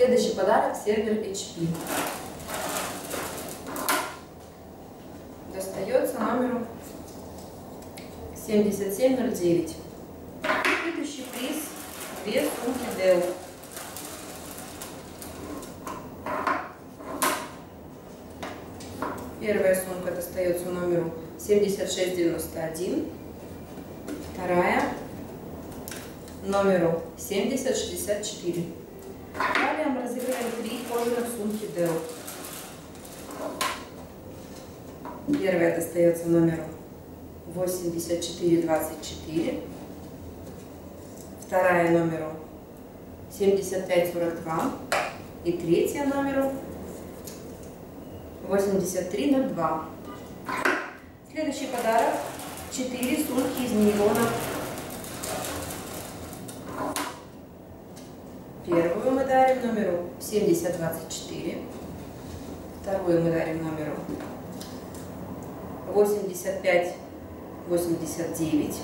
Следующий подарок — сервер HP. Достается номеру 7709. Следующий приз — 2 сумки Dell. Первая сумка достается номеру 7691, вторая номеру 7064. Далее мы разыгрываем 3 кожаных сумки Dell. Первая достается номеру 8424, вторая номеру 7542 и третья номеру 8302. Следующий подарок — 4 сумки из нейлона. Первую мы дарим номеру 7024, вторую мы дарим номеру 8589,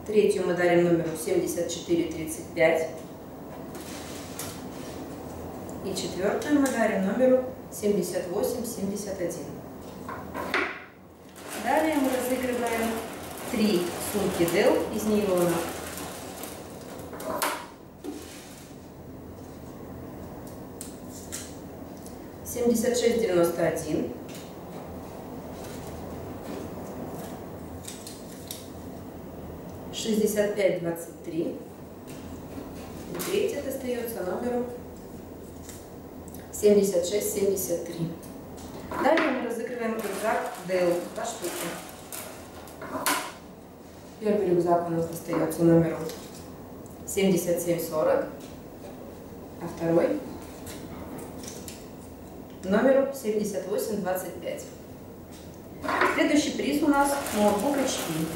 третью мы дарим номеру 7435 и четвертую мы дарим номеру 7871. Далее мы разыгрываем 3 сумки Dell из нейлона. — 7691, — 6523 и третья достается номеру 7673. Далее мы разыгрываем рюкзак Dell, 2 штуки. Первый рюкзак у нас достается номеру 7740, а второй номеру 7825. Следующий приз у нас ноутбук HP.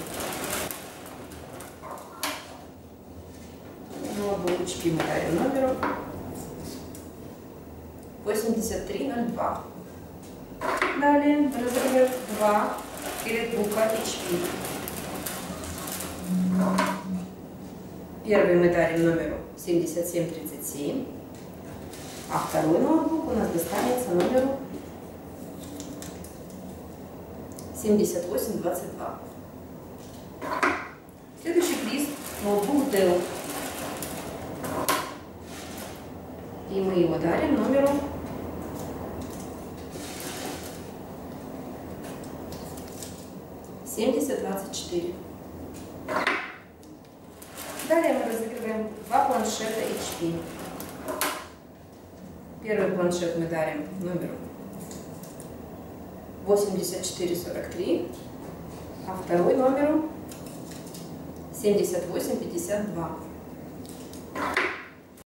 Ноутбук HP мы дарим номеру 8302. Далее мы разыгрываем 2 передбука HP. Первый мы дарим номеру 7737, а второй ноутбук у нас достанется номеру 7822. Следующий приз — ноутбук Dell. И мы его дарим номеру 7024. Далее мы разыгрываем 2 планшета HP. Первый планшет мы дарим номеру 8443, а второй номеру 7852.